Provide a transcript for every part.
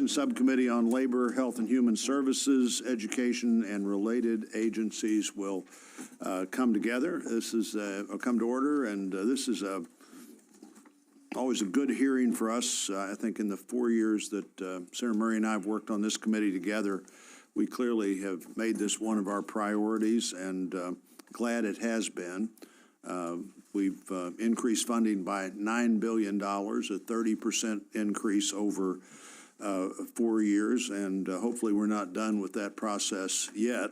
Subcommittee on Labor, Health and Human Services, Education, and related agencies will come together. This is come to order, and this is always a good hearing for us. I think in the 4 years that Senator Murray and I have worked on this committee together, we clearly have made this one of our priorities, and glad it has been. We've increased funding by $9 billion, a 30% increase over 4 years, and hopefully we're not done with that process yet.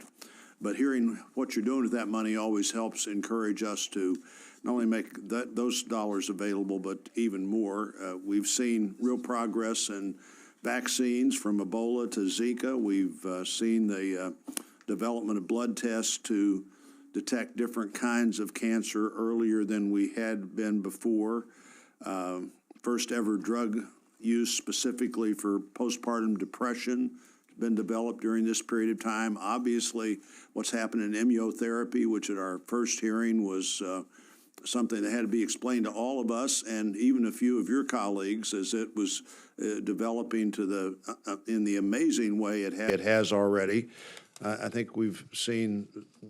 But hearing what you're doing with that money always helps encourage us to not only make those dollars available, but even more. We've seen real progress in vaccines from Ebola to Zika. We've seen the development of blood tests to detect different kinds of cancer earlier than we had been before. First ever drug use specifically for postpartum depression has been developed during this period of time. Obviously, what's happened in immunotherapy, which at our first hearing was something that had to be explained to all of us and even a few of your colleagues, as it was developing to in the amazing way it has already. I think we've seen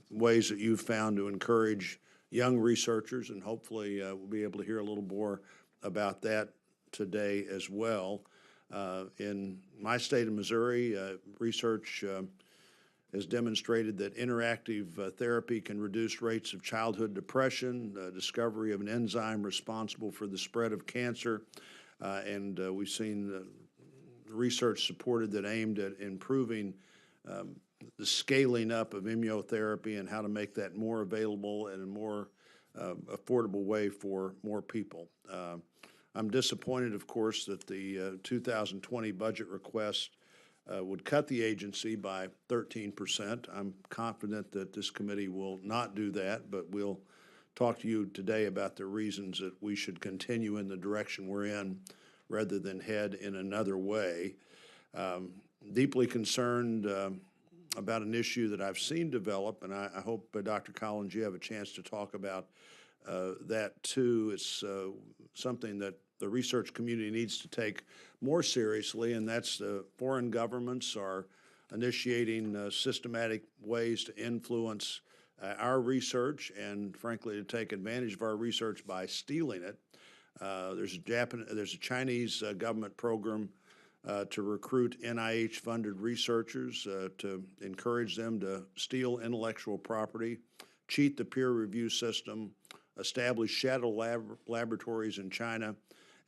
ways that you've found to encourage young researchers, and hopefully we'll be able to hear a little more about that today as well. In my state of Missouri, research has demonstrated that interactive therapy can reduce rates of childhood depression, discovery of an enzyme responsible for the spread of cancer, and we've seen research supported that aimed at improving the scaling up of immunotherapy and how to make that more available and a more affordable way for more people. I'm disappointed, of course, that the 2020 budget request would cut the agency by 13%. I'm confident that this committee will not do that, but we'll talk to you today about the reasons that we should continue in the direction we're in rather than head in another way. Deeply concerned about an issue that I've seen develop, and I hope, Dr. Collins, you have a chance to talk about that too. It's something that the research community needs to take more seriously, and that's foreign governments are initiating systematic ways to influence our research and, frankly, to take advantage of our research by stealing it. There's a Chinese government program to recruit NIH-funded researchers to encourage them to steal intellectual property, cheat the peer review system, establish shadow laboratories in China,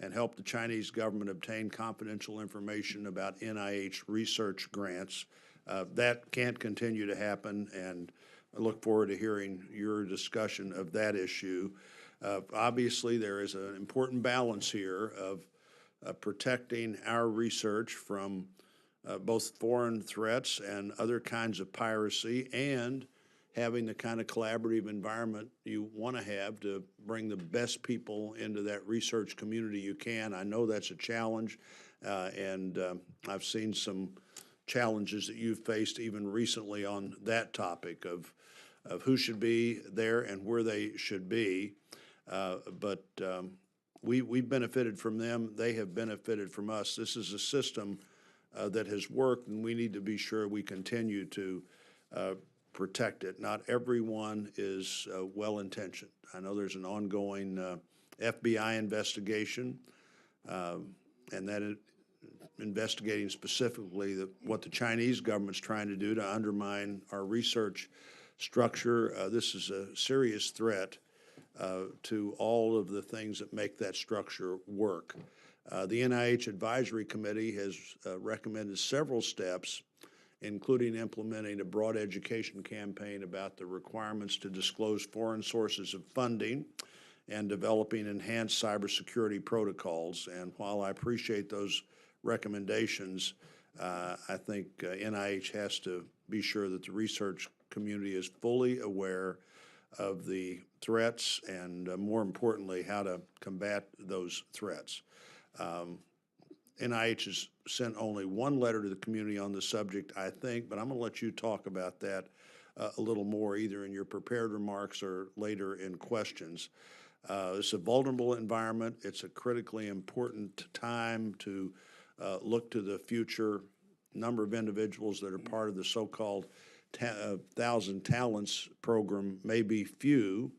and help the Chinese government obtain confidential information about NIH research grants. That can't continue to happen, and I look forward to hearing your discussion of that issue. Obviously, there is an important balance here of protecting our research from both foreign threats and other kinds of piracy, and having the kind of collaborative environment you want to have to bring the best people into that research community you can. I know that's a challenge, and I've seen some challenges that you've faced even recently on that topic of who should be there and where they should be. But we've benefited from them. They have benefited from us. This is a system that has worked, and we need to be sure we continue to protect it. Not everyone is well-intentioned. I know there's an ongoing FBI investigation, and that investigating specifically what the Chinese government's trying to do to undermine our research structure. This is a serious threat to all of the things that make that structure work. The NIH Advisory Committee has recommended several steps, including implementing a broad education campaign about the requirements to disclose foreign sources of funding and developing enhanced cybersecurity protocols. And while I appreciate those recommendations, I think NIH has to be sure that the research community is fully aware of the threats and, more importantly, how to combat those threats. NIH has sent only one letter to the community on the subject, I think, but I'm going to let you talk about that a little more, either in your prepared remarks or later in questions. It's a vulnerable environment. It's a critically important time to look to the future, number of individuals that are part of the so-called 1,000 Talents program may be few.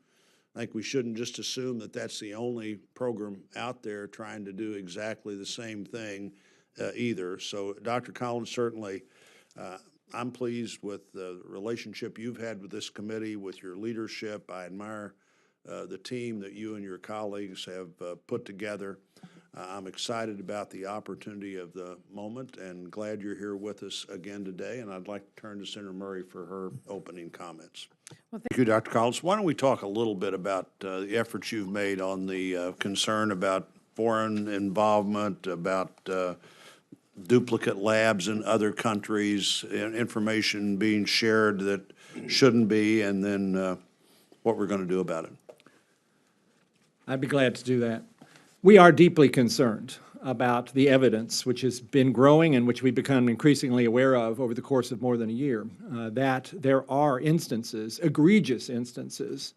I think we shouldn't just assume that that's the only program out there trying to do exactly the same thing either. So, Dr. Collins, certainly I'm pleased with the relationship you've had with this committee, with your leadership. I admire the team that you and your colleagues have put together. I'm excited about the opportunity of the moment and glad you're here with us again today. And I'd like to turn to Senator Murray for her opening comments. Well, thank you, Dr. Collins. Why don't we talk a little bit about the efforts you've made on the concern about foreign involvement, about duplicate labs in other countries, information being shared that shouldn't be, and then what we're going to do about it. I'd be glad to do that. We are deeply concerned about the evidence which has been growing and which we've become increasingly aware of over the course of more than a year, that there are instances, egregious instances,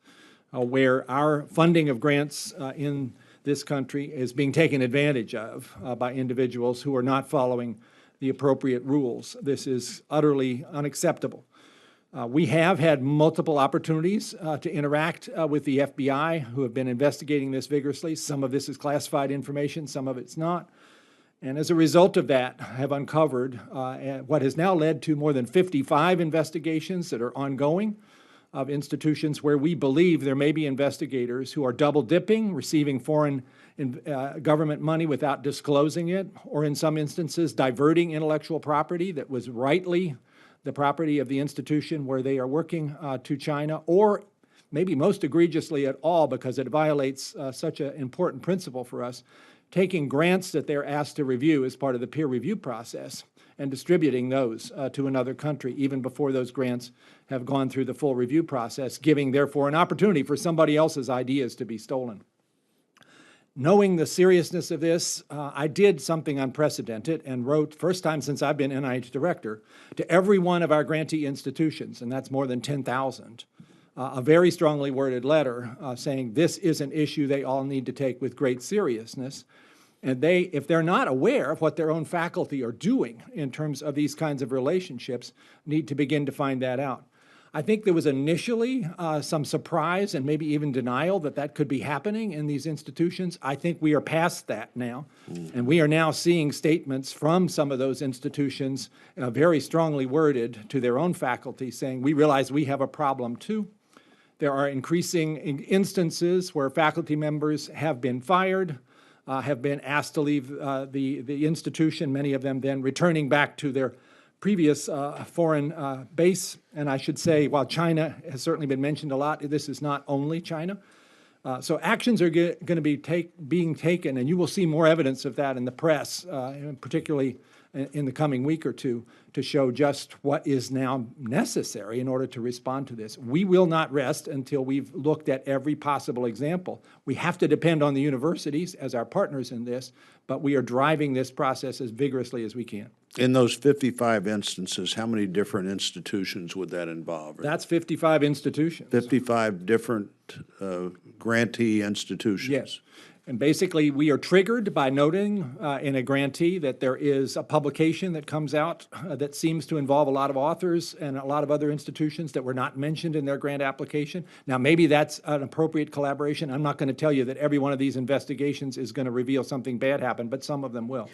where our funding of grants in this country is being taken advantage of by individuals who are not following the appropriate rules. This is utterly unacceptable. We have had multiple opportunities to interact with the FBI, who have been investigating this vigorously. Some of this is classified information, some of it's not. And as a result of that, have uncovered what has now led to more than 55 investigations that are ongoing of institutions where we believe there may be investigators who are double dipping, receiving foreign government money without disclosing it, or in some instances diverting intellectual property that was rightly the property of the institution where they are working to China, or maybe most egregiously at all, because it violates such an important principle for us, taking grants that they're asked to review as part of the peer review process and distributing those to another country even before those grants have gone through the full review process, giving therefore an opportunity for somebody else's ideas to be stolen. Knowing the seriousness of this, I did something unprecedented and wrote, first time since I've been NIH director, to every one of our grantee institutions, and that's more than 10,000, a very strongly worded letter saying this is an issue they all need to take with great seriousness. And if they're not aware of what their own faculty are doing in terms of these kinds of relationships, need to begin to find that out. I think there was initially some surprise and maybe even denial that that could be happening in these institutions. I think we are past that now, and we are now seeing statements from some of those institutions very strongly worded to their own faculty saying, we realize we have a problem too. There are increasing instances where faculty members have been fired, have been asked to leave the institution, many of them then returning back to their previous foreign base. And I should say, while China has certainly been mentioned a lot, this is not only China. So actions are going to be being taken, and you will see more evidence of that in the press, particularly in the coming week or two, to show just what is now necessary in order to respond to this. We will not rest until we've looked at every possible example. We have to depend on the universities as our partners in this, but we are driving this process as vigorously as we can. In those 55 instances, how many different institutions would that involve? That's 55 institutions. 55 different grantee institutions. Yes. And basically, we are triggered by noting in a grantee that there is a publication that comes out that seems to involve a lot of authors and a lot of other institutions that were not mentioned in their grant application. Now, maybe that's an appropriate collaboration. I'm not going to tell you that every one of these investigations is going to reveal something bad happened, but some of them will.